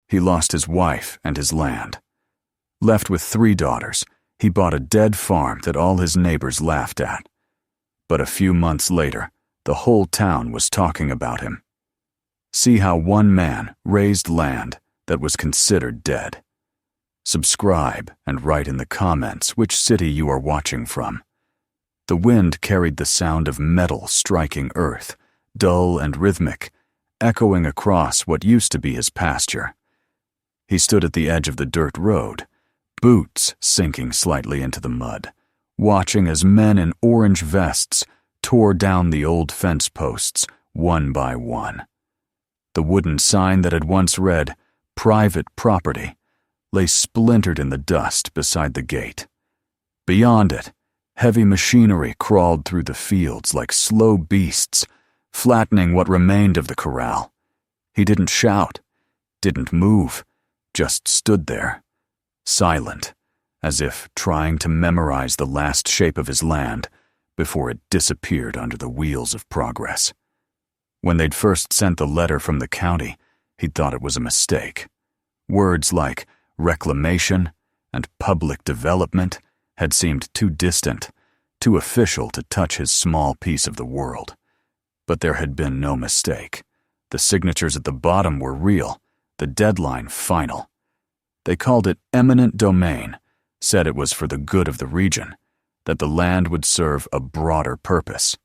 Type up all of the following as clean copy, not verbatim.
he lost his wife and his land. Left with 3 daughters, he bought a dead farm that all his neighbors laughed at. But a few months later, the whole town was talking about him. See how one man raised land that was considered dead. Subscribe and write in the comments which city you are watching from. The wind carried the sound of metal striking earth, dull and rhythmic, echoing across what used to be his pasture. He stood at the edge of the dirt road, boots sinking slightly into the mud, watching as men in orange vests tore down the old fence posts one by one. The wooden sign that had once read, "Private Property," lay splintered in the dust beside the gate. Beyond it, heavy machinery crawled through the fields like slow beasts, flattening what remained of the corral. He didn't shout, didn't move, just stood there, silent, as if trying to memorize the last shape of his land before it disappeared under the wheels of progress. When they'd first sent the letter from the county, he'd thought it was a mistake. Words like reclamation and public development had seemed too distant, too official to touch his small piece of the world. But there had been no mistake. The signatures at the bottom were real, the deadline final. They called it eminent domain, said it was for the good of the region, that the land would serve a broader purpose.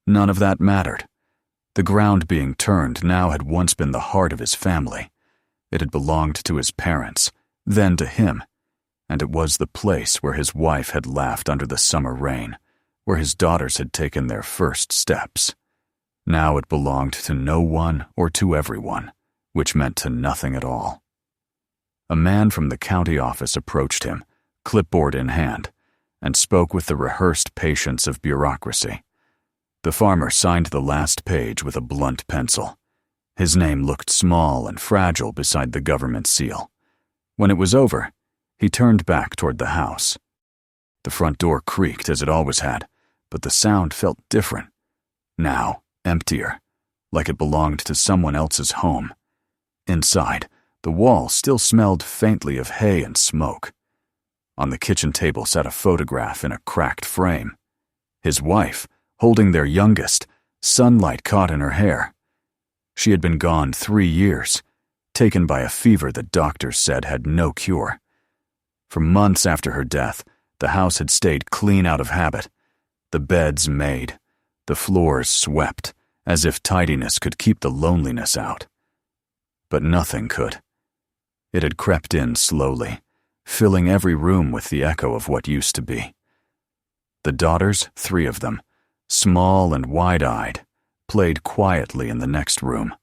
None of that mattered. The ground being turned now had once been the heart of his family. It had belonged to his parents, then to him, and it was the place where his wife had laughed under the summer rain, where his daughters had taken their first steps. Now it belonged to no one or to everyone, which meant to nothing at all. A man from the county office approached him, clipboard in hand, and spoke with the rehearsed patience of bureaucracy. The farmer signed the last page with a blunt pencil. His name looked small and fragile beside the government seal. When it was over, he turned back toward the house. The front door creaked as it always had, but the sound felt different. Now, emptier, like it belonged to someone else's home. Inside, the wall still smelled faintly of hay and smoke. On the kitchen table sat a photograph in a cracked frame. His wife, holding their youngest, sunlight caught in her hair. She had been gone 3 years, taken by a fever that doctors said had no cure. For months after her death, the house had stayed clean out of habit. The beds made, the floors swept, as if tidiness could keep the loneliness out. But nothing could. It had crept in slowly, filling every room with the echo of what used to be. The daughters, 3 of them, small and wide-eyed, played quietly in the next room,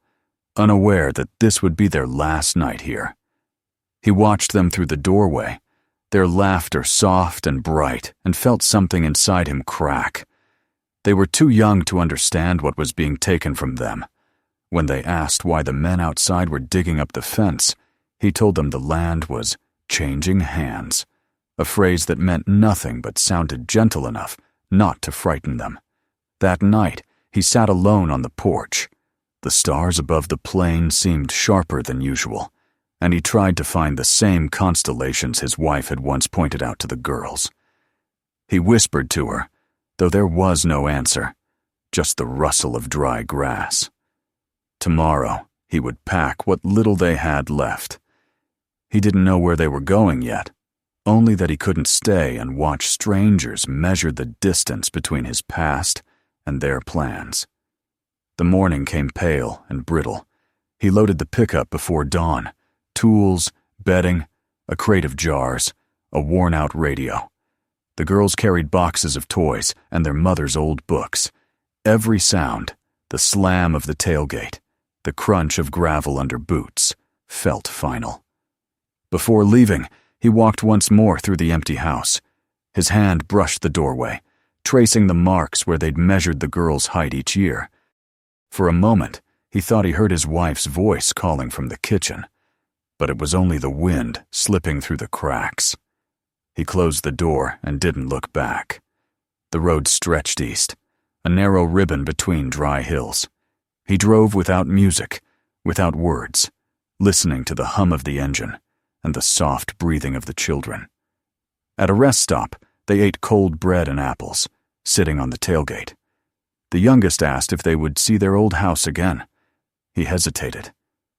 unaware that this would be their last night here. He watched them through the doorway, their laughter soft and bright, and felt something inside him crack. They were too young to understand what was being taken from them. When they asked why the men outside were digging up the fence, he told them the land was changing hands, a phrase that meant nothing but sounded gentle enough not to frighten them. That night, he sat alone on the porch. The stars above the plain seemed sharper than usual, and he tried to find the same constellations his wife had once pointed out to the girls. He whispered to her, though there was no answer, just the rustle of dry grass. Tomorrow, he would pack what little they had left. He didn't know where they were going yet, only that he couldn't stay and watch strangers measure the distance between his past and their plans. The morning came pale and brittle. He loaded the pickup before dawn. Tools, bedding, a crate of jars, a worn-out radio. The girls carried boxes of toys and their mother's old books. Every sound, the slam of the tailgate, the crunch of gravel under boots, felt final. Before leaving, he walked once more through the empty house. His hand brushed the doorway, tracing the marks where they'd measured the girl's height each year. For a moment, he thought he heard his wife's voice calling from the kitchen, but it was only the wind slipping through the cracks. He closed the door and didn't look back. The road stretched east, a narrow ribbon between dry hills. He drove without music, without words, listening to the hum of the engine and the soft breathing of the children. At a rest stop, they ate cold bread and apples, sitting on the tailgate. The youngest asked if they would see their old house again. He hesitated,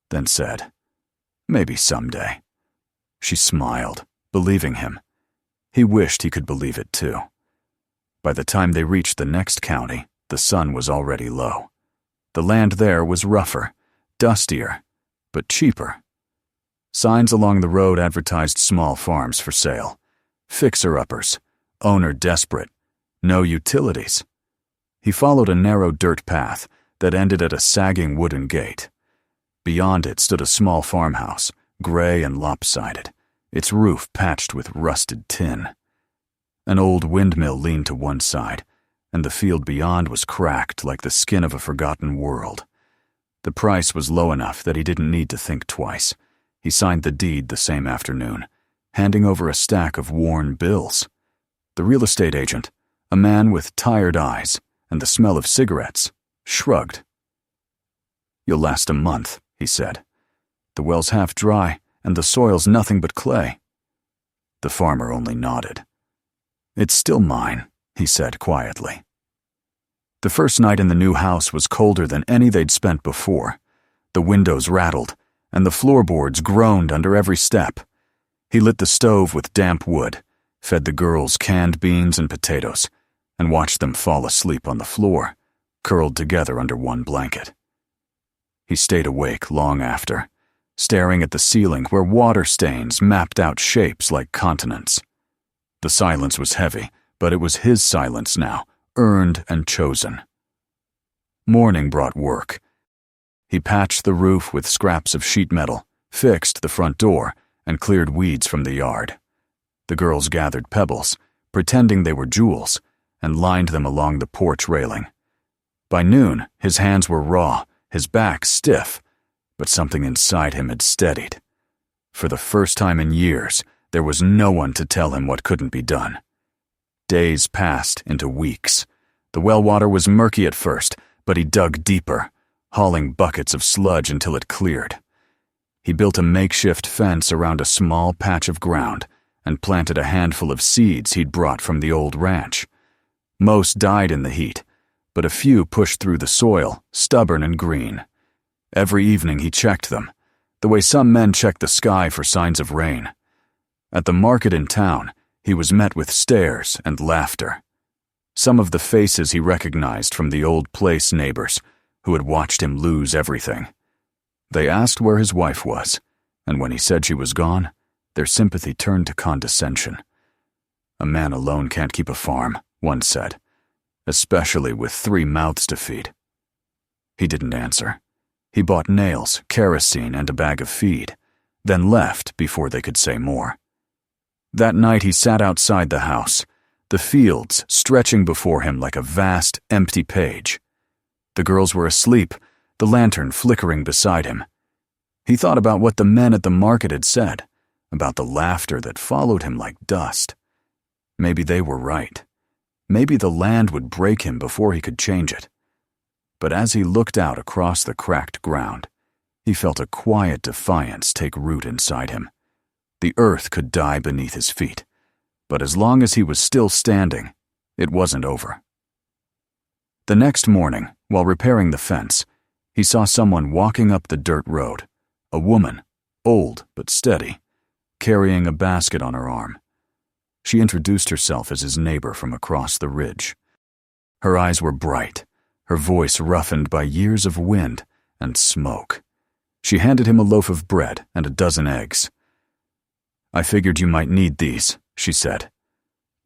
then said, "Maybe someday." She smiled, believing him. He wished he could believe it too. By the time they reached the next county, the sun was already low. The land there was rougher, dustier, but cheaper. Signs along the road advertised small farms for sale. Fixer-uppers, owner desperate, no utilities. He followed a narrow dirt path that ended at a sagging wooden gate. Beyond it stood a small farmhouse, gray and lopsided, its roof patched with rusted tin. An old windmill leaned to one side, and the field beyond was cracked like the skin of a forgotten world. The price was low enough that he didn't need to think twice. He signed the deed the same afternoon, handing over a stack of worn bills. The real estate agent, a man with tired eyes and the smell of cigarettes, shrugged. "You'll last a month," he said. "The well's half dry, and the soil's nothing but clay." The farmer only nodded. "It's still mine," he said quietly. The first night in the new house was colder than any they'd spent before. The windows rattled, and the floorboards groaned under every step. He lit the stove with damp wood, fed the girls canned beans and potatoes, and watched them fall asleep on the floor, curled together under one blanket. He stayed awake long after, staring at the ceiling where water stains mapped out shapes like continents. The silence was heavy, but it was his silence now, earned and chosen. Morning brought work. He patched the roof with scraps of sheet metal, fixed the front door, and cleared weeds from the yard. The girls gathered pebbles, pretending they were jewels, and lined them along the porch railing. By noon, his hands were raw, his back stiff, but something inside him had steadied. For the first time in years, there was no one to tell him what couldn't be done. Days passed into weeks. The well water was murky at first, but he dug deeper, hauling buckets of sludge until it cleared. He built a makeshift fence around a small patch of ground and planted a handful of seeds he'd brought from the old ranch. Most died in the heat, but a few pushed through the soil, stubborn and green. Every evening he checked them, the way some men check the sky for signs of rain. At the market in town, he was met with stares and laughter. Some of the faces he recognized from the old place neighbors who had watched him lose everything. They asked where his wife was, and when he said she was gone, their sympathy turned to condescension. "A man alone can't keep a farm," one said, "especially with 3 mouths to feed." He didn't answer. He bought nails, kerosene, and a bag of feed, then left before they could say more. That night he sat outside the house, the fields stretching before him like a vast, empty page. The girls were asleep, the lantern flickering beside him. He thought about what the men at the market had said, about the laughter that followed him like dust. Maybe they were right. Maybe the land would break him before he could change it. But as he looked out across the cracked ground, he felt a quiet defiance take root inside him. The earth could die beneath his feet, but as long as he was still standing, it wasn't over. The next morning, while repairing the fence, he saw someone walking up the dirt road, a woman, old but steady, carrying a basket on her arm. She introduced herself as his neighbor from across the ridge. Her eyes were bright, her voice roughened by years of wind and smoke. She handed him a loaf of bread and a dozen eggs. "I figured you might need these," she said.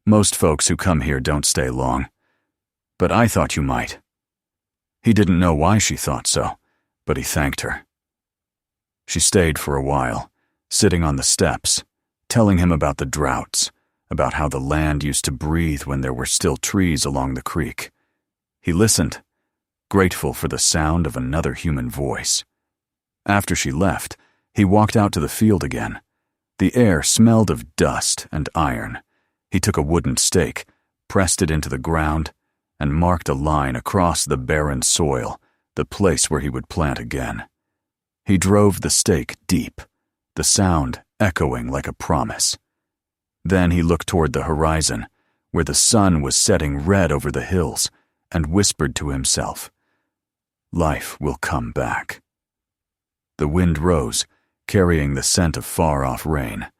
"Most folks who come here don't stay long. But I thought you might." He didn't know why she thought so, but he thanked her. She stayed for a while, sitting on the steps, telling him about the droughts, about how the land used to breathe when there were still trees along the creek. He listened, grateful for the sound of another human voice. After she left, he walked out to the field again. The air smelled of dust and iron. He took a wooden stake, pressed it into the ground, and marked a line across the barren soil, the place where he would plant again. He drove the stake deep, the sound echoing like a promise. Then he looked toward the horizon, where the sun was setting red over the hills, and whispered to himself, "Life will come back." The wind rose, carrying the scent of far-off rain,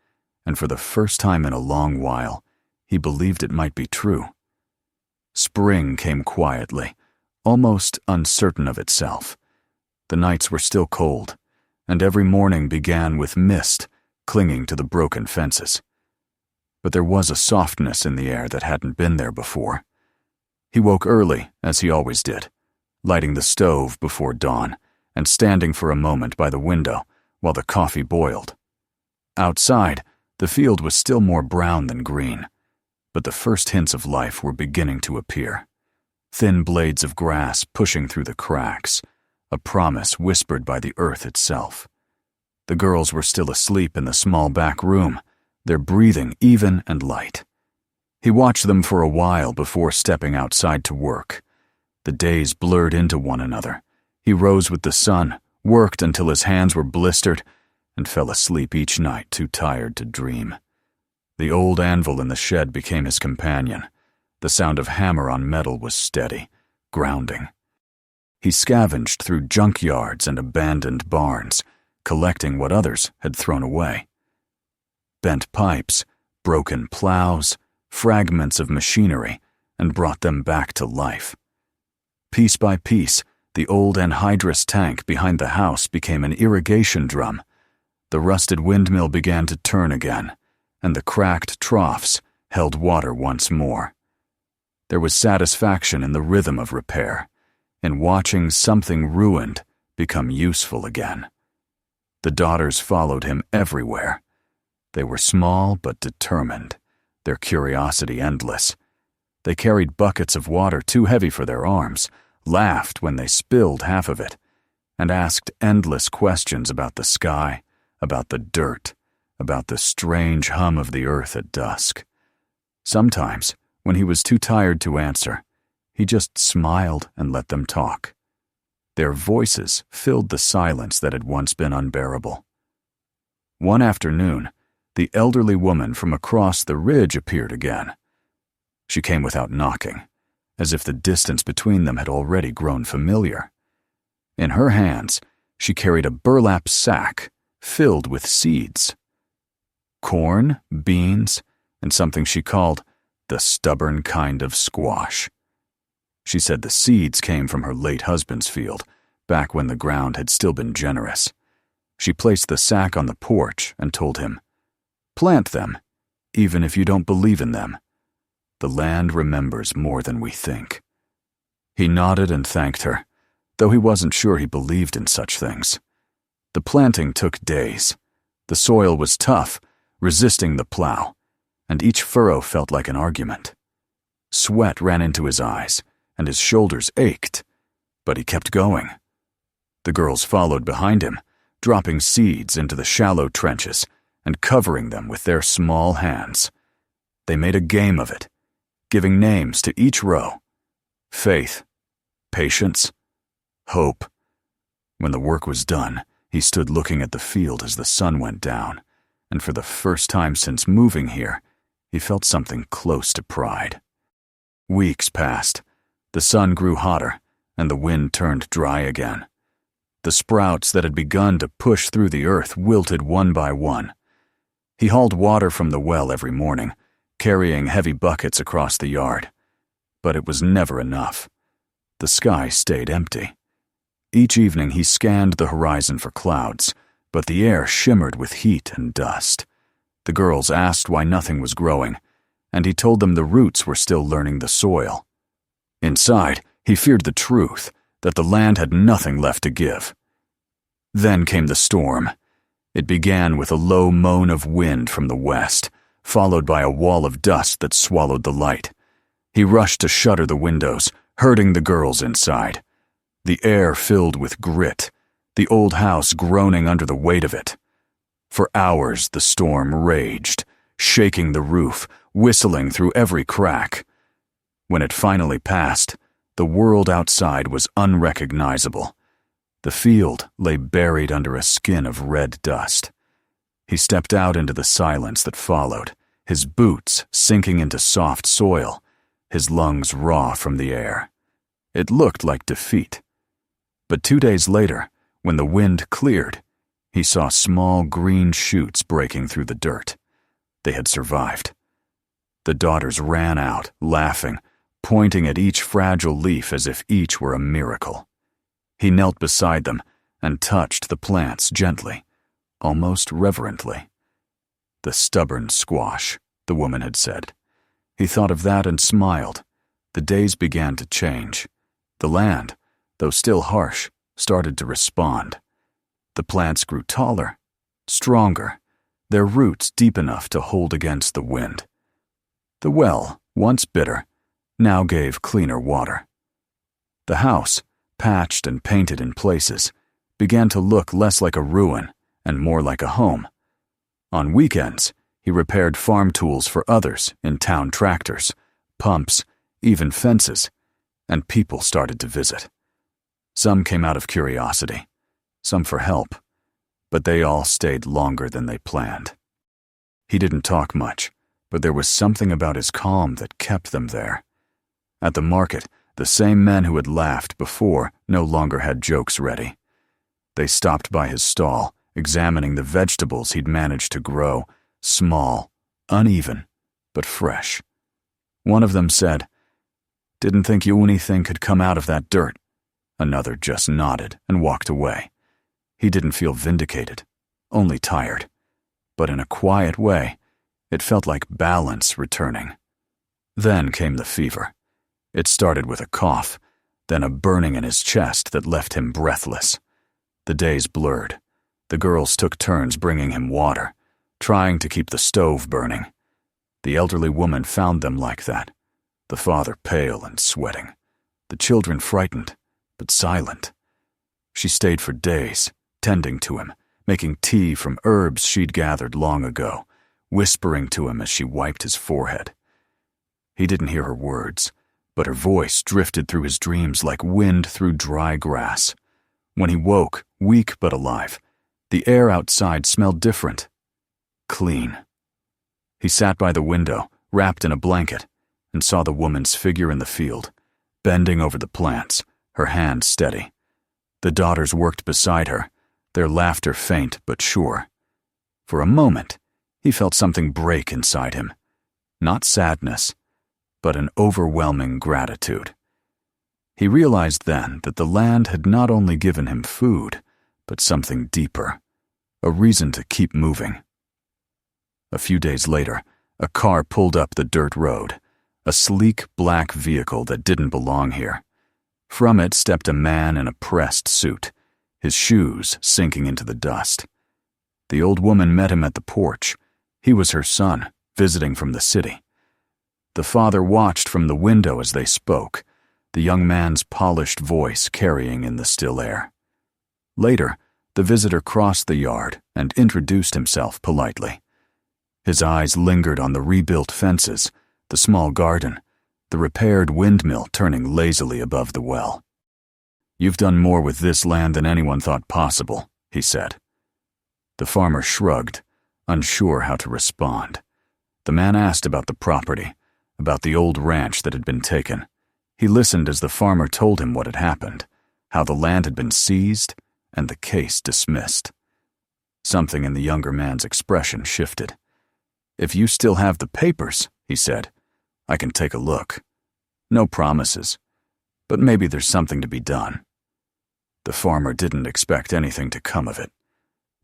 and for the first time in a long while, he believed it might be true. Spring came quietly, almost uncertain of itself. The nights were still cold, and every morning began with mist clinging to the broken fences. But there was a softness in the air that hadn't been there before. He woke early, as he always did, lighting the stove before dawn and standing for a moment by the window while the coffee boiled. Outside, the field was still more brown than green, but the first hints of life were beginning to appear. Thin blades of grass pushing through the cracks, a promise whispered by the earth itself. The girls were still asleep in the small back room, their breathing even and light. He watched them for a while before stepping outside to work. The days blurred into one another. He rose with the sun, worked until his hands were blistered, and fell asleep each night too tired to dream. The old anvil in the shed became his companion. The sound of hammer on metal was steady, grounding. He scavenged through junkyards and abandoned barns, collecting what others had thrown away. Bent pipes, broken plows, fragments of machinery, and brought them back to life. Piece by piece, the old anhydrous tank behind the house became an irrigation drum. The rusted windmill began to turn again, and the cracked troughs held water once more. There was satisfaction in the rhythm of repair, in watching something ruined become useful again. The daughters followed him everywhere. They were small but determined, their curiosity endless. They carried buckets of water too heavy for their arms, laughed when they spilled half of it, and asked endless questions about the sky, about the dirt, about the strange hum of the earth at dusk. Sometimes, when he was too tired to answer, he just smiled and let them talk. Their voices filled the silence that had once been unbearable. One afternoon, the elderly woman from across the ridge appeared again. She came without knocking, as if the distance between them had already grown familiar. In her hands, she carried a burlap sack filled with seeds. Corn, beans, and something she called the stubborn kind of squash. She said the seeds came from her late husband's field, back when the ground had still been generous. She placed the sack on the porch and told him, "Plant them, even if you don't believe in them. The land remembers more than we think." He nodded and thanked her, though he wasn't sure he believed in such things. The planting took days. The soil was tough, resisting the plow, and each furrow felt like an argument. Sweat ran into his eyes, and his shoulders ached, but he kept going. The girls followed behind him, dropping seeds into the shallow trenches and covering them with their small hands. They made a game of it, giving names to each row: faith, patience, hope. When the work was done, he stood looking at the field as the sun went down, and for the first time since moving here, he felt something close to pride. Weeks passed. The sun grew hotter, and the wind turned dry again. The sprouts that had begun to push through the earth wilted one by one. He hauled water from the well every morning, carrying heavy buckets across the yard. But it was never enough. The sky stayed empty. Each evening he scanned the horizon for clouds, but the air shimmered with heat and dust. The girls asked why nothing was growing, and he told them the roots were still learning the soil. Inside, he feared the truth, that the land had nothing left to give. Then came the storm. It began with a low moan of wind from the west, followed by a wall of dust that swallowed the light. He rushed to shutter the windows, herding the girls inside. The air filled with grit, the old house groaning under the weight of it. For hours the storm raged, shaking the roof, whistling through every crack. When it finally passed, the world outside was unrecognizable. The field lay buried under a skin of red dust. He stepped out into the silence that followed, his boots sinking into soft soil, his lungs raw from the air. It looked like defeat. But 2 days later, when the wind cleared, he saw small green shoots breaking through the dirt. They had survived. The daughters ran out, laughing, pointing at each fragile leaf as if each were a miracle. He knelt beside them and touched the plants gently, almost reverently. The stubborn squash, the woman had said. He thought of that and smiled. The days began to change. The land, though still harsh, started to respond. The plants grew taller, stronger, their roots deep enough to hold against the wind. The well, once bitter, now gave cleaner water. The house, patched and painted in places, began to look less like a ruin and more like a home. On weekends, he repaired farm tools for others in town tractors, pumps, even fences, and people started to visit. Some came out of curiosity, some for help, but they all stayed longer than they planned. He didn't talk much, but there was something about his calm that kept them there. At the market, the same men who had laughed before no longer had jokes ready. They stopped by his stall, examining the vegetables he'd managed to grow, small, uneven, but fresh. One of them said, "Didn't think anything could come out of that dirt." Another just nodded and walked away. He didn't feel vindicated, only tired. But in a quiet way, it felt like balance returning. Then came the fever. It started with a cough, then a burning in his chest that left him breathless. The days blurred. The girls took turns bringing him water, trying to keep the stove burning. The elderly woman found them like that, the father pale and sweating, the children frightened, but silent. She stayed for days, tending to him, making tea from herbs she'd gathered long ago, whispering to him as she wiped his forehead. He didn't hear her words, but her voice drifted through his dreams like wind through dry grass. When he woke, weak but alive, the air outside smelled different. Clean. He sat by the window, wrapped in a blanket, and saw the woman's figure in the field, bending over the plants, her hand steady. The daughters worked beside her, their laughter faint but sure. For a moment, he felt something break inside him. Not sadness, but an overwhelming gratitude. He realized then that the land had not only given him food, but something deeper, a reason to keep moving. A few days later, a car pulled up the dirt road, a sleek black vehicle that didn't belong here. From it stepped a man in a pressed suit, his shoes sinking into the dust. The old woman met him at the porch. He was her son, visiting from the city. The father watched from the window as they spoke, the young man's polished voice carrying in the still air. Later, the visitor crossed the yard and introduced himself politely. His eyes lingered on the rebuilt fences, the small garden, the repaired windmill turning lazily above the well. "You've done more with this land than anyone thought possible," he said. The farmer shrugged, unsure how to respond. The man asked about the property, about the old ranch that had been taken. He listened as the farmer told him what had happened, how the land had been seized and the case dismissed. Something in the younger man's expression shifted. "If you still have the papers," he said, "I can take a look. No promises, but maybe there's something to be done." The farmer didn't expect anything to come of it.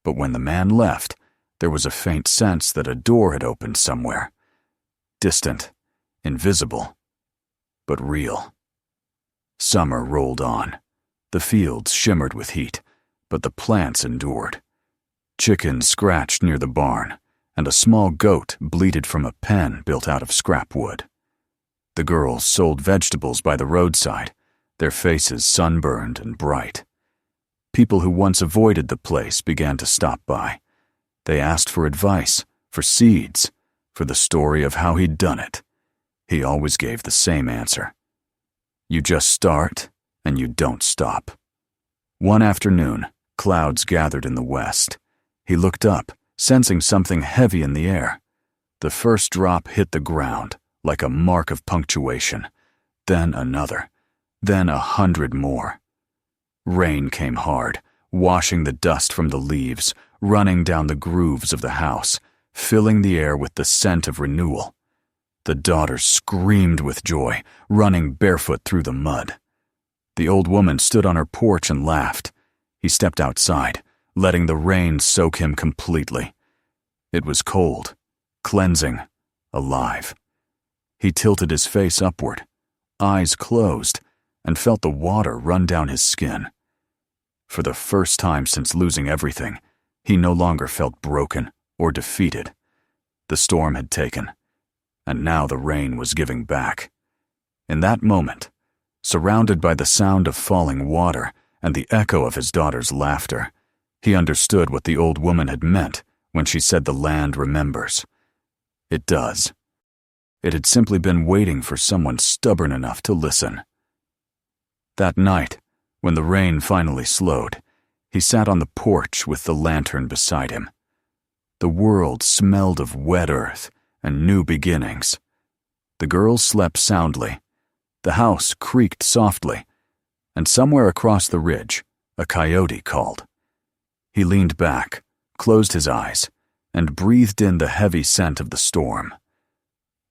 But when the man left, there was a faint sense that a door had opened somewhere. Distant, invisible, but real. Summer rolled on. The fields shimmered with heat, but the plants endured. Chickens scratched near the barn, and a small goat bleated from a pen built out of scrap wood. The girls sold vegetables by the roadside, their faces sunburned and bright. People who once avoided the place began to stop by. They asked for advice, for seeds, for the story of how he'd done it. He always gave the same answer. You just start, and you don't stop. One afternoon, clouds gathered in the west. He looked up, sensing something heavy in the air. The first drop hit the ground, like a mark of punctuation. Then another. Then 100 more. Rain came hard, washing the dust from the leaves, running down the grooves of the house, filling the air with the scent of renewal. The daughters screamed with joy, running barefoot through the mud. The old woman stood on her porch and laughed. He stepped outside, letting the rain soak him completely. It was cold, cleansing, alive. He tilted his face upward, eyes closed, and felt the water run down his skin. For the first time since losing everything, he no longer felt broken or defeated. The storm had taken, and now the rain was giving back. In that moment, surrounded by the sound of falling water and the echo of his daughter's laughter, he understood what the old woman had meant when she said the land remembers. It does. It had simply been waiting for someone stubborn enough to listen. That night, when the rain finally slowed, he sat on the porch with the lantern beside him. The world smelled of wet earth and new beginnings. The girls slept soundly. The house creaked softly, and somewhere across the ridge, a coyote called. He leaned back, closed his eyes, and breathed in the heavy scent of the storm.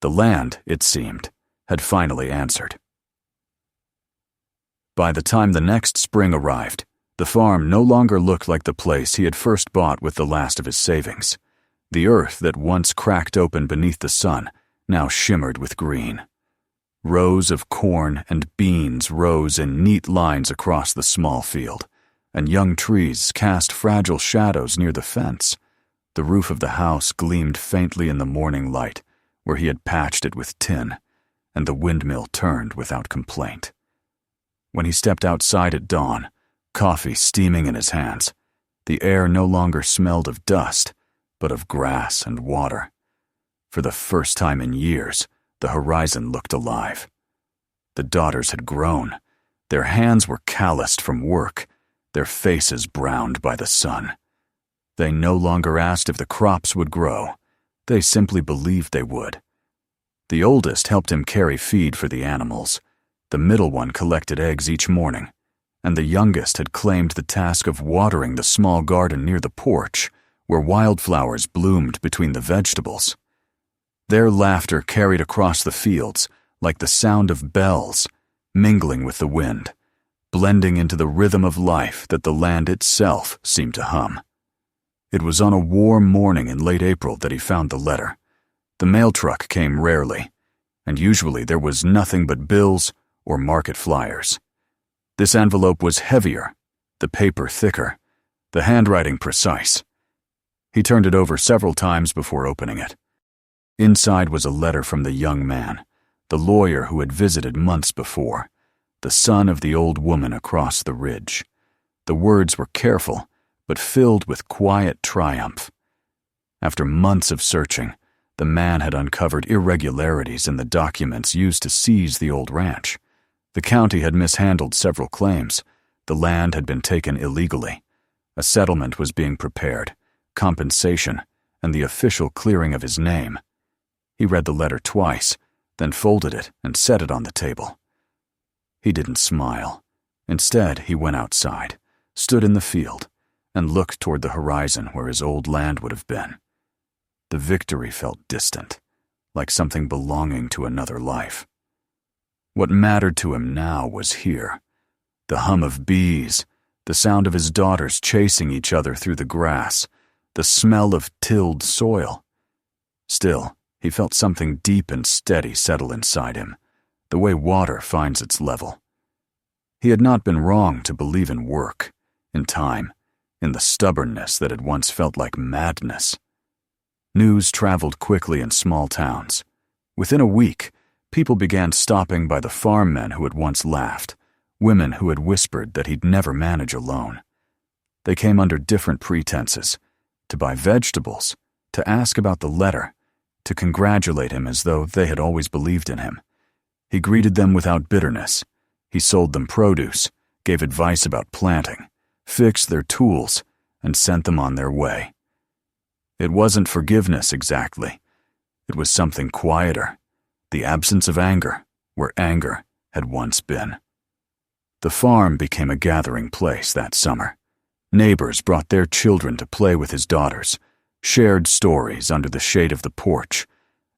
The land, it seemed, had finally answered. By the time the next spring arrived, the farm no longer looked like the place he had first bought with the last of his savings. The earth that once cracked open beneath the sun now shimmered with green. Rows of corn and beans rose in neat lines across the small field, and young trees cast fragile shadows near the fence. The roof of the house gleamed faintly in the morning light, where he had patched it with tin, and the windmill turned without complaint. When he stepped outside at dawn, coffee steaming in his hands, the air no longer smelled of dust, but of grass and water. For the first time in years, the horizon looked alive. The daughters had grown. Their hands were calloused from work, their faces browned by the sun. They no longer asked if the crops would grow. They simply believed they would. The oldest helped him carry feed for the animals. The middle one collected eggs each morning, and the youngest had claimed the task of watering the small garden near the porch, where wildflowers bloomed between the vegetables. Their laughter carried across the fields like the sound of bells, mingling with the wind, blending into the rhythm of life that the land itself seemed to hum. It was on a warm morning in late April that he found the letter. The mail truck came rarely, and usually there was nothing but bills or market flyers. This envelope was heavier, the paper thicker, the handwriting precise. He turned it over several times before opening it. Inside was a letter from the young man, the lawyer who had visited months before, the son of the old woman across the ridge. The words were careful, but filled with quiet triumph. After months of searching, the man had uncovered irregularities in the documents used to seize the old ranch. The county had mishandled several claims. The land had been taken illegally. A settlement was being prepared, compensation, and the official clearing of his name. He read the letter twice, then folded it and set it on the table. He didn't smile. Instead, he went outside, stood in the field, and looked toward the horizon where his old land would have been. The victory felt distant, like something belonging to another life. What mattered to him now was here. The hum of bees, the sound of his daughters chasing each other through the grass, the smell of tilled soil. Still, he felt something deep and steady settle inside him, the way water finds its level. He had not been wrong to believe in work, in time, in the stubbornness that had once felt like madness. News traveled quickly in small towns. Within a week, people began stopping by the farm men who had once laughed, women who had whispered that he'd never manage alone. They came under different pretenses, to buy vegetables, to ask about the letter, to congratulate him as though they had always believed in him. He greeted them without bitterness. He sold them produce, gave advice about planting, fixed their tools, and sent them on their way. It wasn't forgiveness exactly. It was something quieter, the absence of anger where anger had once been. The farm became a gathering place that summer. Neighbors brought their children to play with his daughters, shared stories under the shade of the porch,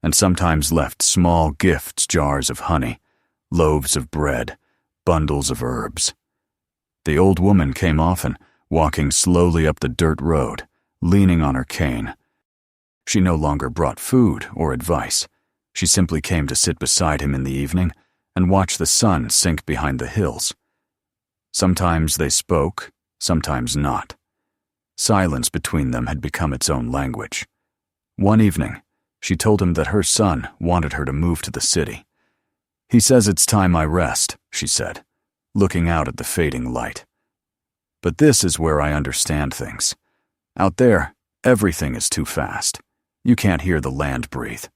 and sometimes left small gifts, jars of honey, loaves of bread, bundles of herbs. The old woman came often, walking slowly up the dirt road, leaning on her cane. She no longer brought food or advice. She simply came to sit beside him in the evening and watch the sun sink behind the hills. Sometimes they spoke, sometimes not. Silence between them had become its own language. One evening, she told him that her son wanted her to move to the city. "He says it's time I rest," she said, looking out at the fading light. "But this is where I understand things. Out there, everything is too fast. You can't hear the land breathe."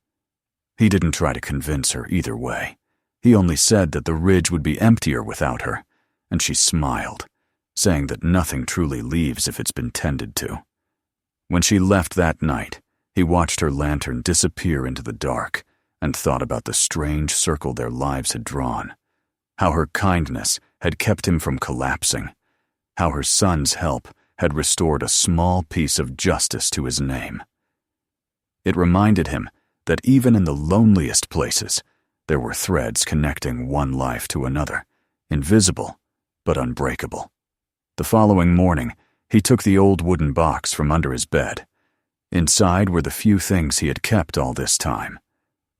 He didn't try to convince her either way. He only said that the ridge would be emptier without her, and she smiled, saying that nothing truly leaves if it's been tended to. When she left that night, he watched her lantern disappear into the dark and thought about the strange circle their lives had drawn, how her kindness had kept him from collapsing, how her son's help had restored a small piece of justice to his name. It reminded him that even in the loneliest places, there were threads connecting one life to another, invisible but unbreakable. The following morning, he took the old wooden box from under his bed. Inside were the few things he had kept all this time: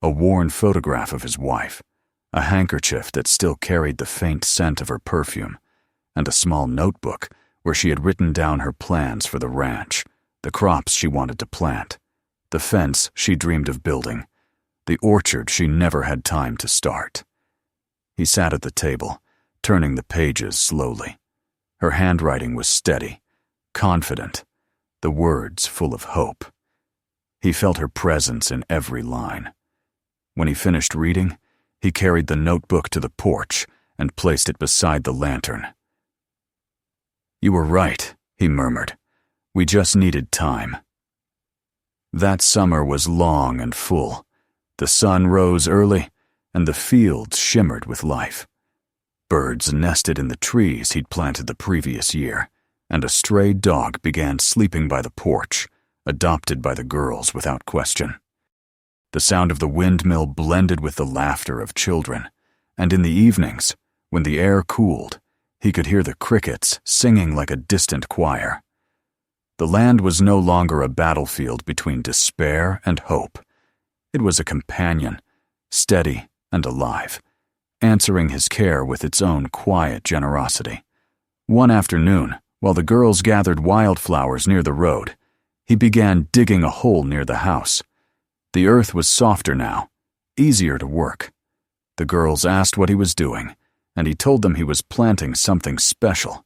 a worn photograph of his wife, a handkerchief that still carried the faint scent of her perfume, and a small notebook where she had written down her plans for the ranch, the crops she wanted to plant, the fence she dreamed of building, the orchard she never had time to start. He sat at the table, turning the pages slowly. Her handwriting was steady, confident, the words full of hope. He felt her presence in every line. When he finished reading, he carried the notebook to the porch and placed it beside the lantern. "You were right," he murmured. "We just needed time." That summer was long and full. The sun rose early, and the fields shimmered with life. Birds nested in the trees he'd planted the previous year, and a stray dog began sleeping by the porch, adopted by the girls without question. The sound of the windmill blended with the laughter of children, and in the evenings, when the air cooled, he could hear the crickets singing like a distant choir. The land was no longer a battlefield between despair and hope. It was a companion, steady and alive, answering his care with its own quiet generosity. One afternoon, while the girls gathered wildflowers near the road, he began digging a hole near the house. The earth was softer now, easier to work. The girls asked what he was doing, and he told them he was planting something special.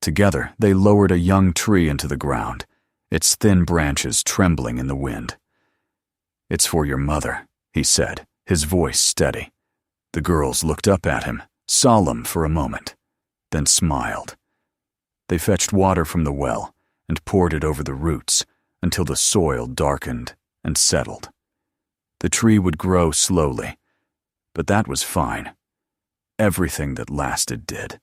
Together, they lowered a young tree into the ground, its thin branches trembling in the wind. "It's for your mother," he said, his voice steady. The girls looked up at him, solemn for a moment, then smiled. They fetched water from the well and poured it over the roots until the soil darkened and settled. The tree would grow slowly, but that was fine. Everything that lasted did.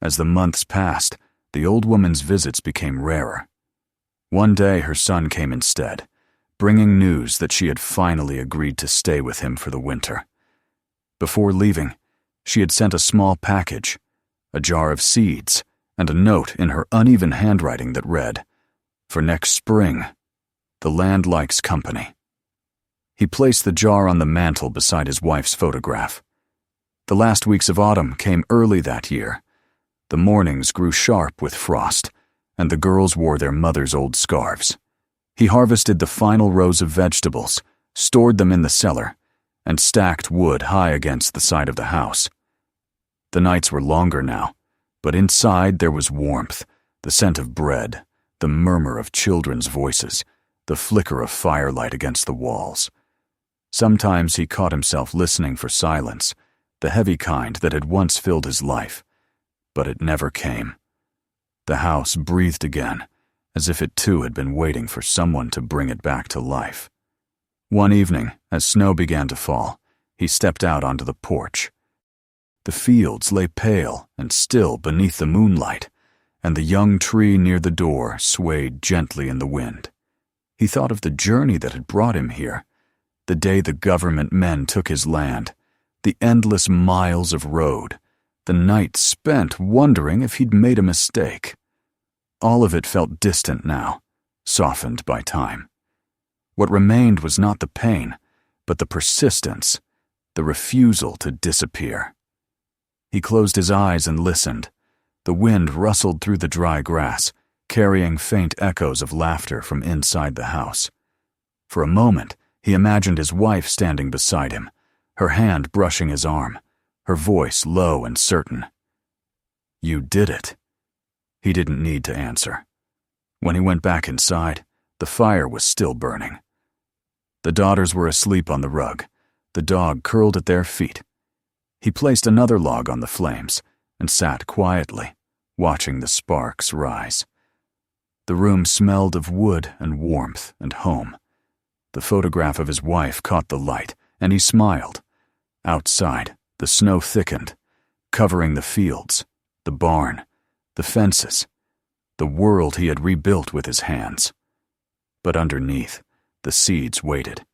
As the months passed, the old woman's visits became rarer. One day her son came instead, bringing news that she had finally agreed to stay with him for the winter. Before leaving, she had sent a small package, a jar of seeds, and a note in her uneven handwriting that read, "For next spring, the land likes company." He placed the jar on the mantel beside his wife's photograph. The last weeks of autumn came early that year. The mornings grew sharp with frost, and the girls wore their mother's old scarves. He harvested the final rows of vegetables, stored them in the cellar, and stacked wood high against the side of the house. The nights were longer now, but inside there was warmth, the scent of bread, the murmur of children's voices, the flicker of firelight against the walls. Sometimes he caught himself listening for silence, the heavy kind that had once filled his life, but it never came. The house breathed again, as if it too had been waiting for someone to bring it back to life. One evening, as snow began to fall, he stepped out onto the porch. The fields lay pale and still beneath the moonlight, and the young tree near the door swayed gently in the wind. He thought of the journey that had brought him here, the day the government men took his land, the endless miles of road, the night spent wondering if he'd made a mistake. All of it felt distant now, softened by time. What remained was not the pain, but the persistence, the refusal to disappear. He closed his eyes and listened. The wind rustled through the dry grass, carrying faint echoes of laughter from inside the house. For a moment, he imagined his wife standing beside him, her hand brushing his arm, her voice low and certain. "You did it." He didn't need to answer. When he went back inside, the fire was still burning. The daughters were asleep on the rug, the dog curled at their feet. He placed another log on the flames and sat quietly, watching the sparks rise. The room smelled of wood and warmth and home. The photograph of his wife caught the light, and he smiled. Outside, the snow thickened, covering the fields, the barn, the fences, the world he had rebuilt with his hands. But underneath, the seeds waited,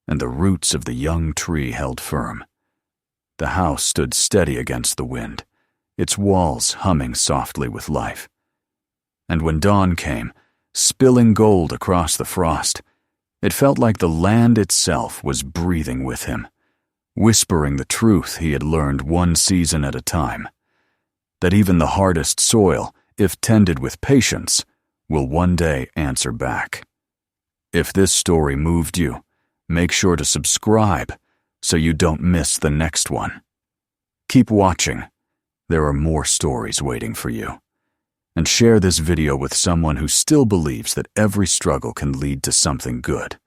and the roots of the young tree held firm. The house stood steady against the wind, its walls humming softly with life. And when dawn came, spilling gold across the frost, it felt like the land itself was breathing with him, whispering the truth he had learned one season at a time, that even the hardest soil, if tended with patience, will one day answer back. If this story moved you, make sure to subscribe so you don't miss the next one. Keep watching. There are more stories waiting for you. And share this video with someone who still believes that every struggle can lead to something good.